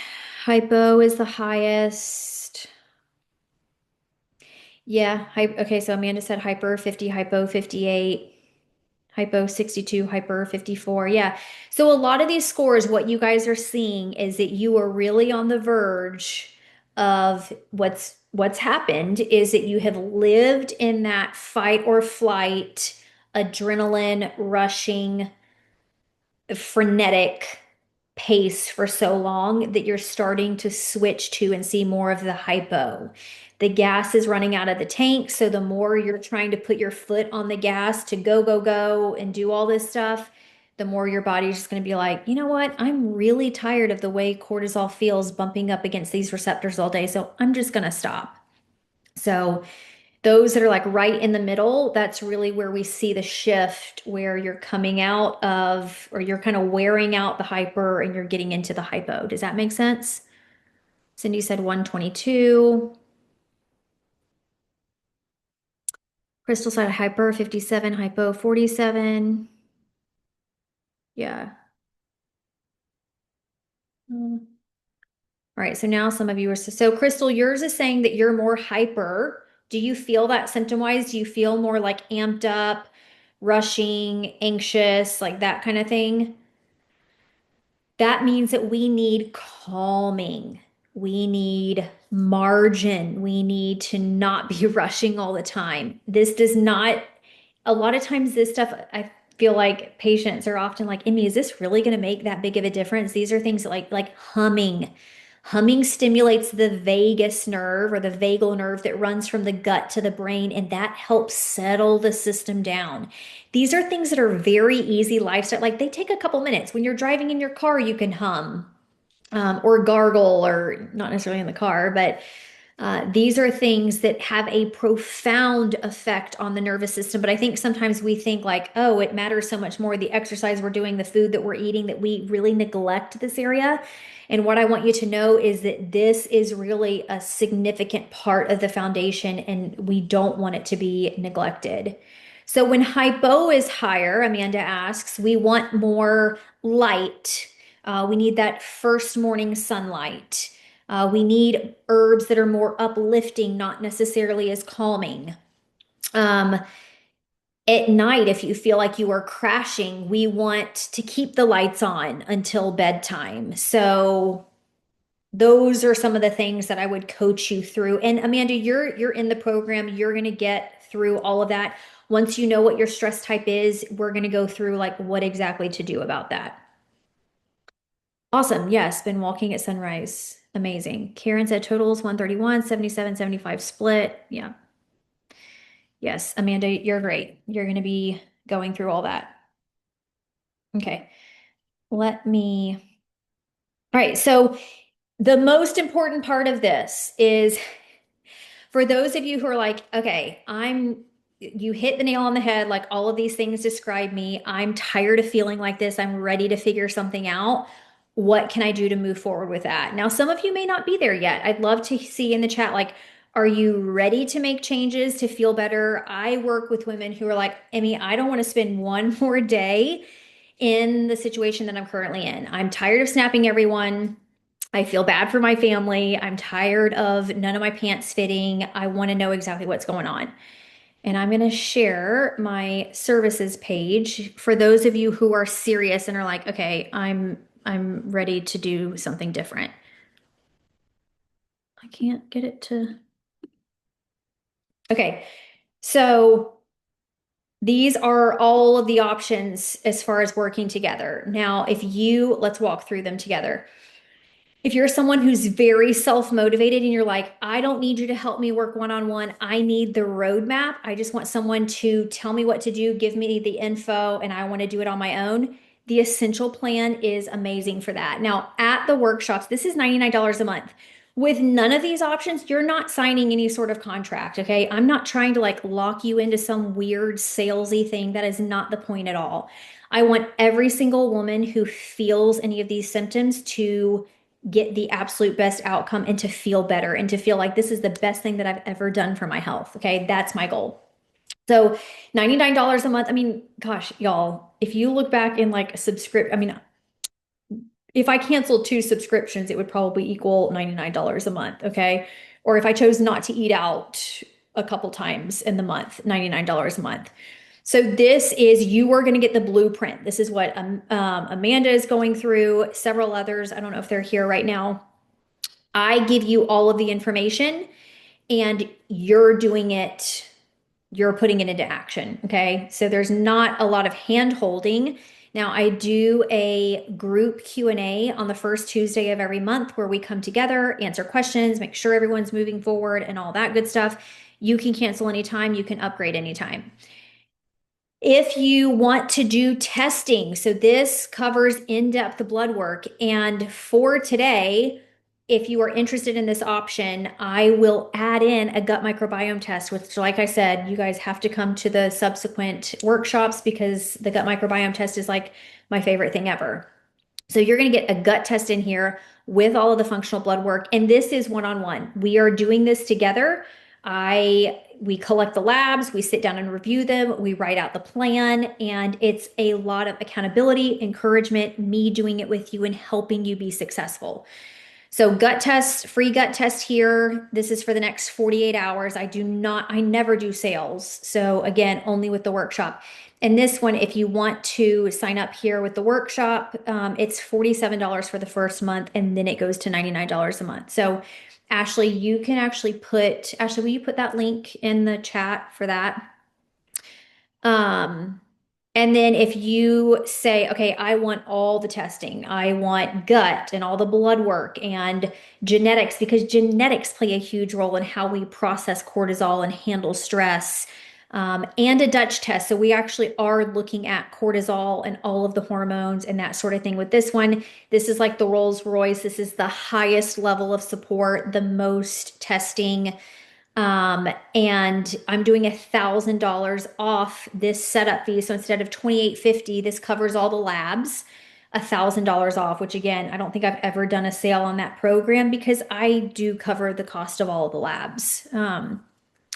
hypo is the highest. Yeah. Okay. So Amanda said hyper 50, hypo 58. Hypo 62, hyper 54. Yeah. So a lot of these scores, what you guys are seeing is that you are really on the verge of what's happened is that you have lived in that fight or flight, adrenaline rushing frenetic pace for so long that you're starting to switch to and see more of the hypo. The gas is running out of the tank, so the more you're trying to put your foot on the gas to go, go, go and do all this stuff, the more your body's just going to be like, you know what? I'm really tired of the way cortisol feels bumping up against these receptors all day, so I'm just going to stop. So those that are like right in the middle, that's really where we see the shift where you're coming out of, or you're kind of wearing out the hyper and you're getting into the hypo. Does that make sense? Cindy said 122. Crystal said hyper 57, hypo 47. Yeah. Mm. All right. So now some of you are, so Crystal, yours is saying that you're more hyper. Do you feel that symptom wise? Do you feel more like amped up, rushing, anxious, like that kind of thing? That means that we need calming. We need margin. We need to not be rushing all the time. This does not, a lot of times, this stuff, I feel like patients are often like, Emmy, is this really going to make that big of a difference? These are things like humming. Humming stimulates the vagus nerve or the vagal nerve that runs from the gut to the brain, and that helps settle the system down. These are things that are very easy lifestyle. Like they take a couple minutes. When you're driving in your car, you can hum or gargle, or not necessarily in the car, but these are things that have a profound effect on the nervous system. But I think sometimes we think like, oh, it matters so much more the exercise we're doing, the food that we're eating, that we really neglect this area. And what I want you to know is that this is really a significant part of the foundation, and we don't want it to be neglected. So when hypo is higher, Amanda asks, we want more light. We need that first morning sunlight. We need herbs that are more uplifting, not necessarily as calming. Um, at night, if you feel like you are crashing, we want to keep the lights on until bedtime. So those are some of the things that I would coach you through. And Amanda, you're in the program. You're going to get through all of that. Once you know what your stress type is, we're going to go through like what exactly to do about that. Awesome. Yes, been walking at sunrise. Amazing. Karen said totals 131, 77, 75 split. Yeah. Yes, Amanda, you're great. You're going to be going through all that. Okay. Let me. All right. So the most important part of this is for those of you who are like, okay, you hit the nail on the head. Like all of these things describe me. I'm tired of feeling like this. I'm ready to figure something out. What can I do to move forward with that? Now, some of you may not be there yet. I'd love to see in the chat, like, Are you ready to make changes to feel better? I work with women who are like, Emmy, I don't want to spend one more day in the situation that I'm currently in. I'm tired of snapping everyone. I feel bad for my family. I'm tired of none of my pants fitting. I want to know exactly what's going on. And I'm going to share my services page for those of you who are serious and are like, okay, I'm ready to do something different. I can't get it to. Okay. So these are all of the options as far as working together. Now, let's walk through them together. If you're someone who's very self-motivated and you're like, I don't need you to help me work one-on-one, I need the roadmap. I just want someone to tell me what to do, give me the info, and I want to do it on my own. The essential plan is amazing for that. Now, at the workshops, this is $99 a month. With none of these options, you're not signing any sort of contract, okay? I'm not trying to like lock you into some weird salesy thing. That is not the point at all. I want every single woman who feels any of these symptoms to get the absolute best outcome and to feel better and to feel like this is the best thing that I've ever done for my health. Okay. That's my goal. So $99 a month. I mean, gosh, y'all, if you look back in like a I mean, if I canceled two subscriptions, it would probably equal $99 a month. Okay. Or if I chose not to eat out a couple times in the month, $99 a month. So you are going to get the blueprint. This is what Amanda is going through, several others. I don't know if they're here right now. I give you all of the information and you're putting it into action. Okay. So there's not a lot of hand holding. Now I do a group Q&A on the first Tuesday of every month where we come together, answer questions, make sure everyone's moving forward and all that good stuff. You can cancel anytime, you can upgrade anytime. If you want to do testing, so this covers in-depth blood work. And for today, if you are interested in this option, I will add in a gut microbiome test, which, like I said, you guys have to come to the subsequent workshops because the gut microbiome test is like my favorite thing ever. So you're going to get a gut test in here with all of the functional blood work. And this is one-on-one. We are doing this together. We collect the labs, we sit down and review them, we write out the plan, and it's a lot of accountability, encouragement, me doing it with you and helping you be successful. So gut test, free gut test here. This is for the next 48 hours. I never do sales. So again, only with the workshop. And this one, if you want to sign up here with the workshop, it's $47 for the first month, and then it goes to $99 a month. So Ashley, Ashley, will you put that link in the chat for that? Um, and then if you say, okay, I want all the testing, I want gut and all the blood work and genetics, because genetics play a huge role in how we process cortisol and handle stress, and a Dutch test. So we actually are looking at cortisol and all of the hormones and that sort of thing with this one. This is like the Rolls Royce. This is the highest level of support, the most testing. And I'm doing $1,000 off this setup fee. So instead of $2,850, this covers all the labs, $1,000 off, which again, I don't think I've ever done a sale on that program because I do cover the cost of all of the labs.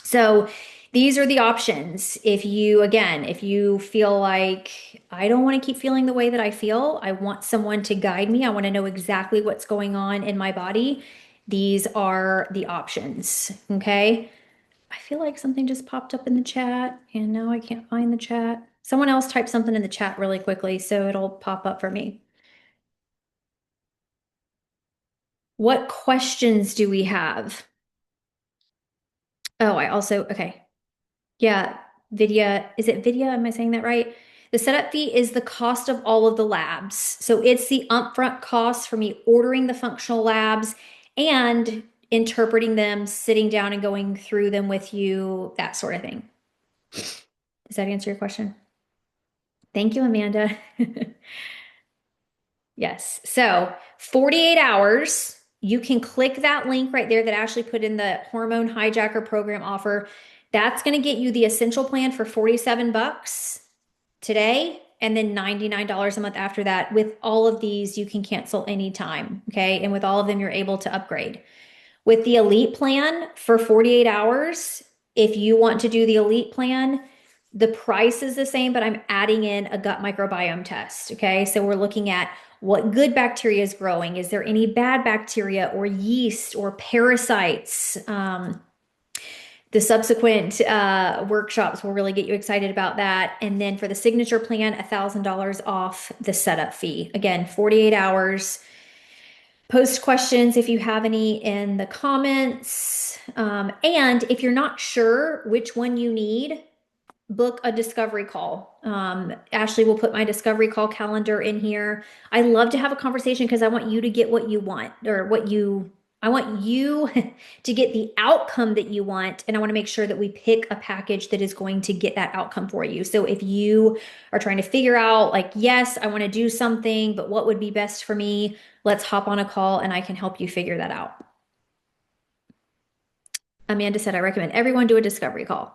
So these are the options. If you feel like I don't want to keep feeling the way that I feel, I want someone to guide me. I want to know exactly what's going on in my body. These are the options. Okay. I feel like something just popped up in the chat and now I can't find the chat. Someone else type something in the chat really quickly so it'll pop up for me. What questions do we have? Oh, okay. Yeah, Vidya, is it Vidya? Am I saying that right? The setup fee is the cost of all of the labs. So it's the upfront cost for me ordering the functional labs and interpreting them, sitting down and going through them with you, that sort of thing. Does that answer your question? Thank you, Amanda. Yes. So 48 hours, you can click that link right there that Ashley put in the hormone hijacker program offer. That's going to get you the essential plan for 47 bucks today and then $99 a month after that. With all of these, you can cancel anytime. Okay. And with all of them, you're able to upgrade. With the elite plan for 48 hours, if you want to do the elite plan, the price is the same, but I'm adding in a gut microbiome test. Okay. So we're looking at what good bacteria is growing. Is there any bad bacteria or yeast or parasites? The subsequent workshops will really get you excited about that. And then for the signature plan, $1,000 off the setup fee. Again, 48 hours. Post questions if you have any in the comments. And if you're not sure which one you need, book a discovery call. Ashley will put my discovery call calendar in here. I love to have a conversation because I want you to get what you want or I want you to get the outcome that you want. And I want to make sure that we pick a package that is going to get that outcome for you. So if you are trying to figure out, like, yes, I want to do something, but what would be best for me? Let's hop on a call and I can help you figure that out. Amanda said, I recommend everyone do a discovery call.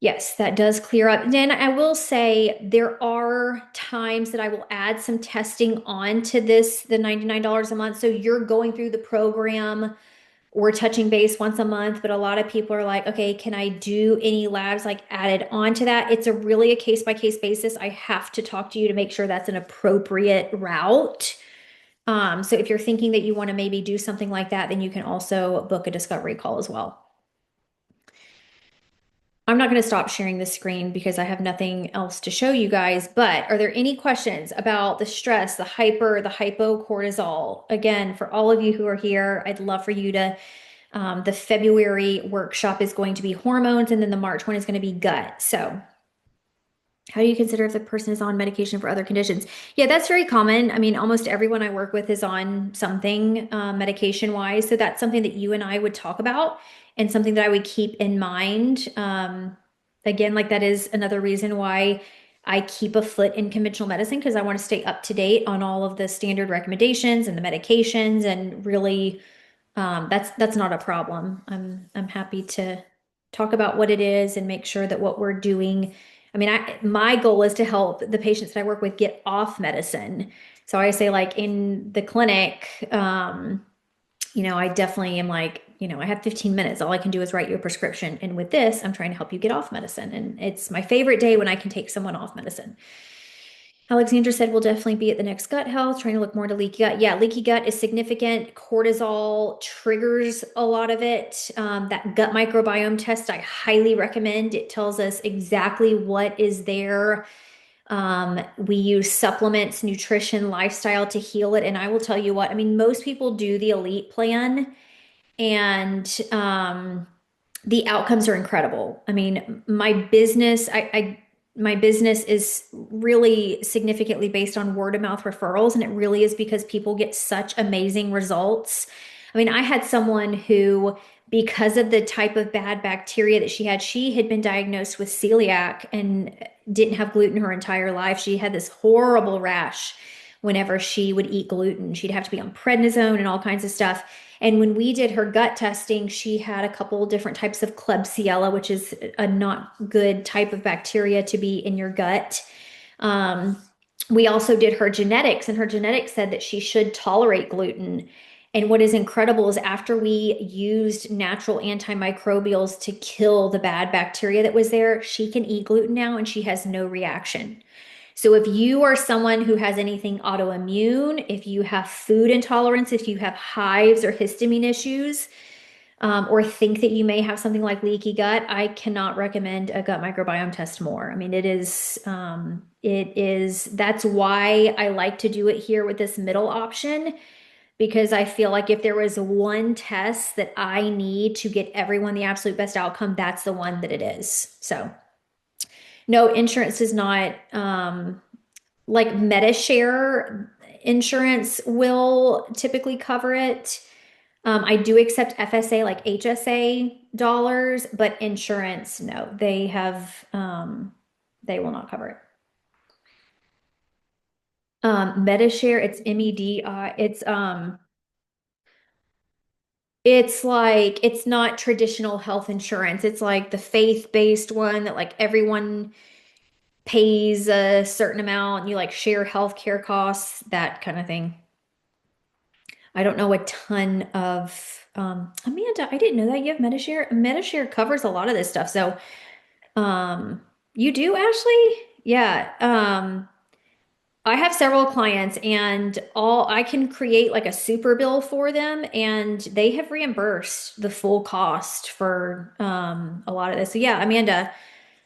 Yes, that does clear up. Then I will say there are times that I will add some testing onto this, the $99 a month. So you're going through the program, we're touching base once a month, but a lot of people are like, okay, can I do any labs like added onto that? It's really a case by case basis. I have to talk to you to make sure that's an appropriate route. So if you're thinking that you want to maybe do something like that, then you can also book a discovery call as well. I'm not going to stop sharing the screen because I have nothing else to show you guys, but are there any questions about the stress, the hypocortisol? Again, for all of you who are here, I'd love for you to, the February workshop is going to be hormones and then the March one is going to be gut. So how do you consider if the person is on medication for other conditions? Yeah, that's very common. I mean, almost everyone I work with is on something medication wise. So that's something that you and I would talk about and something that I would keep in mind. Again, like that is another reason why I keep a foot in conventional medicine because I want to stay up to date on all of the standard recommendations and the medications and really that's not a problem. I'm happy to talk about what it is and make sure that what we're doing. I mean, my goal is to help the patients that I work with get off medicine. So I say, like in the clinic, I definitely am like, I have 15 minutes. All I can do is write you a prescription. And with this, I'm trying to help you get off medicine. And it's my favorite day when I can take someone off medicine. Alexandra said we'll definitely be at the next gut health, trying to look more to leaky gut. Yeah, leaky gut is significant. Cortisol triggers a lot of it. That gut microbiome test I highly recommend. It tells us exactly what is there. We use supplements, nutrition, lifestyle to heal it. And I will tell you what, I mean, most people do the elite plan and the outcomes are incredible. I mean, my business is really significantly based on word of mouth referrals, and it really is because people get such amazing results. I mean, I had someone who, because of the type of bad bacteria that she had been diagnosed with celiac and didn't have gluten her entire life. She had this horrible rash whenever she would eat gluten. She'd have to be on prednisone and all kinds of stuff. And when we did her gut testing, she had a couple different types of Klebsiella, which is a not good type of bacteria to be in your gut. We also did her genetics, and her genetics said that she should tolerate gluten. And what is incredible is after we used natural antimicrobials to kill the bad bacteria that was there, she can eat gluten now and she has no reaction. So if you are someone who has anything autoimmune, if you have food intolerance, if you have hives or histamine issues, or think that you may have something like leaky gut, I cannot recommend a gut microbiome test more. I mean, that's why I like to do it here with this middle option, because I feel like if there was one test that I need to get everyone the absolute best outcome, that's the one that it is. So no, insurance is not, like MediShare insurance will typically cover it. I do accept FSA, like HSA dollars, but insurance, no, they will not cover it. MediShare, it's MEDI, it's like, it's not traditional health insurance. It's like the faith-based one that like everyone pays a certain amount and you like share healthcare costs, that kind of thing. I don't know a ton of, Amanda, I didn't know that you have Metashare. Metashare covers a lot of this stuff. So, you do, Ashley? Yeah. I have several clients and all I can create like a super bill for them and they have reimbursed the full cost for a lot of this. So yeah, Amanda,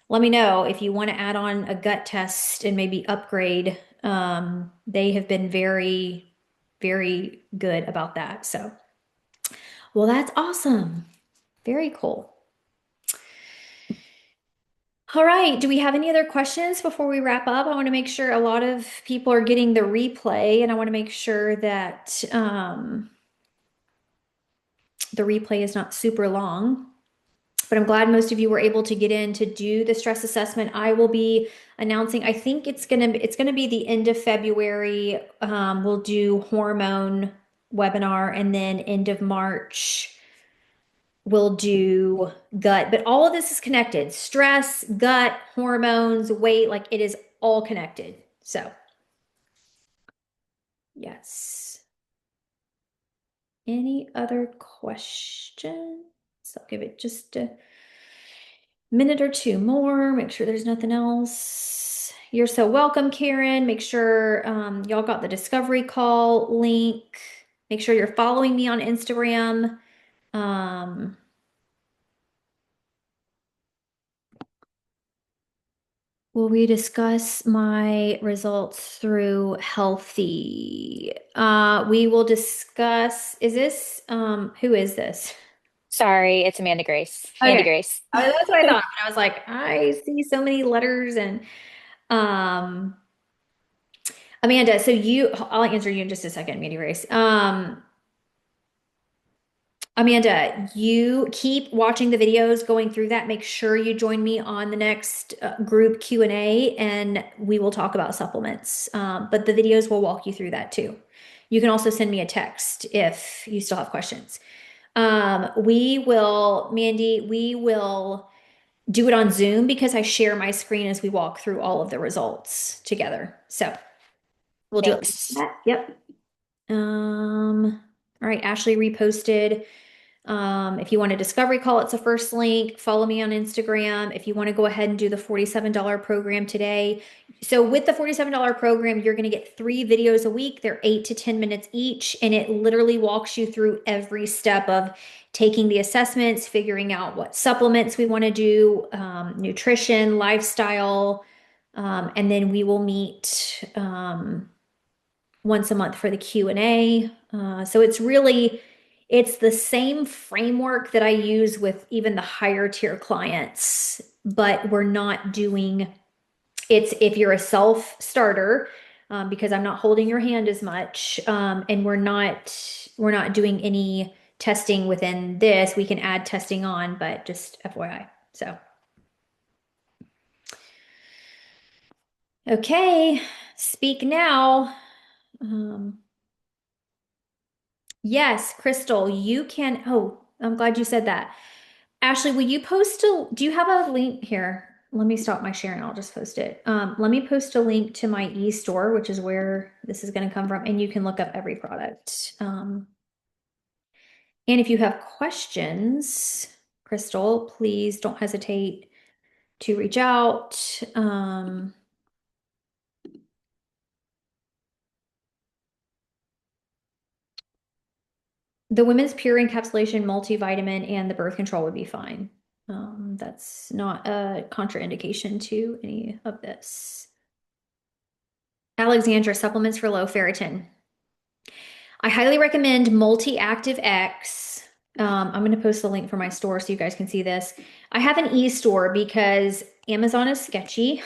let me know if you want to add on a gut test and maybe upgrade. They have been very, very good about that. So, well, that's awesome. Very cool. All right. Do we have any other questions before we wrap up? I want to make sure a lot of people are getting the replay, and I want to make sure that the replay is not super long. But I'm glad most of you were able to get in to do the stress assessment. I will be announcing, I think it's gonna be the end of February. We'll do hormone webinar, and then end of March we'll do gut. But all of this is connected. Stress, gut, hormones, weight, like it is all connected. So yes. Any other questions? I'll give it just a minute or two more, make sure there's nothing else. You're so welcome, Karen. Make sure y'all got the discovery call link. Make sure you're following me on Instagram. Will we discuss my results through healthy? We will discuss, is this, who is this? Sorry, it's Amanda Grace. Mandy Okay. Grace. That's what I thought. I was like, I see so many letters and um Amanda, so I'll answer you in just a second, Mandy Race. Amanda, you keep watching the videos, going through that. Make sure you join me on the next group Q&A, and we will talk about supplements. But the videos will walk you through that too. You can also send me a text if you still have questions. Mandy, we will do it on Zoom because I share my screen as we walk through all of the results together. So we'll do it like Thanks. that. Yep. All right, Ashley reposted. If you want a discovery call, it's the first link. Follow me on Instagram. If you want to go ahead and do the $47 program today. So with the $47 program, you're going to get 3 videos a week. They're 8 to 10 minutes each, and it literally walks you through every step of taking the assessments, figuring out what supplements we want to do, nutrition, lifestyle, and then we will meet once a month for the Q&A. So it's the same framework that I use with even the higher tier clients, but we're not doing it's if you're a self starter, because I'm not holding your hand as much, and we're not doing any testing within this. We can add testing on, but just FYI. So okay, speak now. Um, Yes, Crystal, you can. Oh, I'm glad you said that. Ashley, will you do you have a link here? Let me stop my sharing. I'll just post it. Let me post a link to my e-store, which is where this is going to come from, and you can look up every product. And if you have questions, Crystal, please don't hesitate to reach out. The women's pure encapsulation multivitamin and the birth control would be fine. That's not a contraindication to any of this. Alexandra, supplements for low ferritin. I highly recommend Multi-Active X. I'm going to post the link for my store so you guys can see this. I have an e-store because Amazon is sketchy.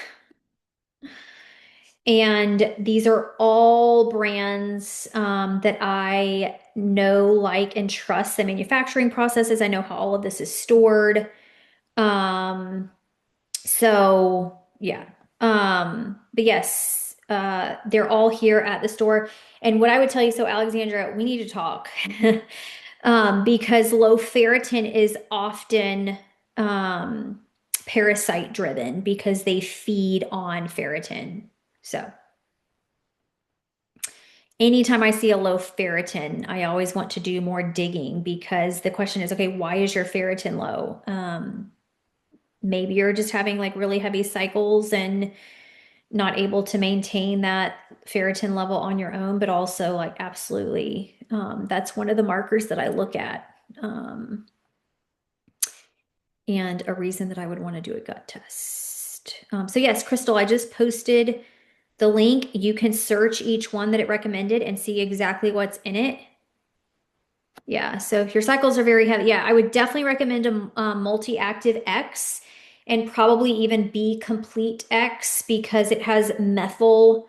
And these are all brands that I know, like, and trust the manufacturing processes. I know how all of this is stored. Um, so yeah. But yes, they're all here at the store. And what I would tell you, so Alexandra, we need to talk. Because low ferritin is often parasite driven because they feed on ferritin. So anytime I see a low ferritin, I always want to do more digging because the question is, okay, why is your ferritin low? Maybe you're just having like really heavy cycles and not able to maintain that ferritin level on your own, but also like absolutely, that's one of the markers that I look at. And a reason that I would want to do a gut test. So yes, Crystal, I just posted the link. You can search each one that it recommended and see exactly what's in it. Yeah, so if your cycles are very heavy, yeah, I would definitely recommend a multi-active X and probably even B complete X because it has methyl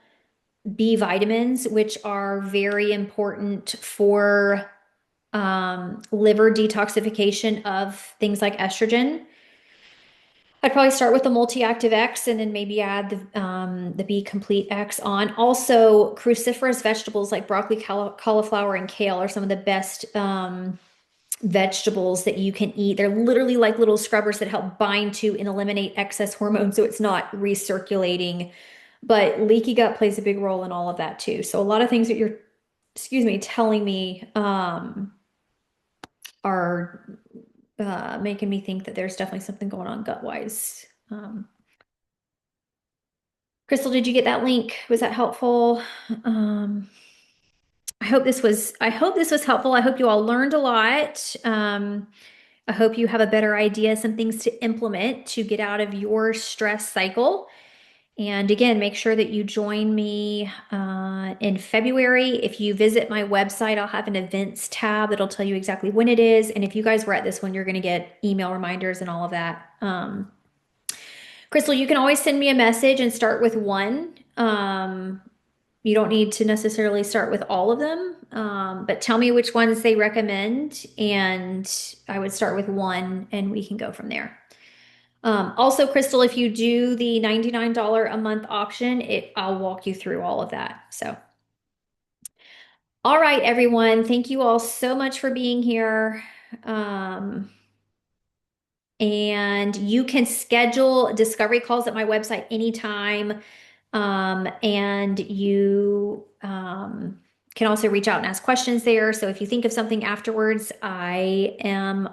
B vitamins, which are very important for liver detoxification of things like estrogen. I'd probably start with the multi-active X and then maybe add the B complete X on. Also, cruciferous vegetables like broccoli, cauliflower, and kale are some of the best vegetables that you can eat. They're literally like little scrubbers that help bind to and eliminate excess hormones so it's not recirculating. But leaky gut plays a big role in all of that too. So a lot of things that you're, excuse me, telling me are making me think that there's definitely something going on gut-wise. Crystal, did you get that link? Was that helpful? I hope this was helpful. I hope you all learned a lot. I hope you have a better idea, some things to implement to get out of your stress cycle. And again, make sure that you join me in February. If you visit my website, I'll have an events tab that'll tell you exactly when it is. And if you guys were at this one, you're going to get email reminders and all of that. Crystal, you can always send me a message and start with one. You don't need to necessarily start with all of them, but tell me which ones they recommend, and I would start with one and we can go from there. Also, Crystal, if you do the $99 a month option, I'll walk you through all of that. So, all right, everyone. Thank you all so much for being here. Um, and you can schedule discovery calls at my website anytime. And you can also reach out and ask questions there. So if you think of something afterwards, I am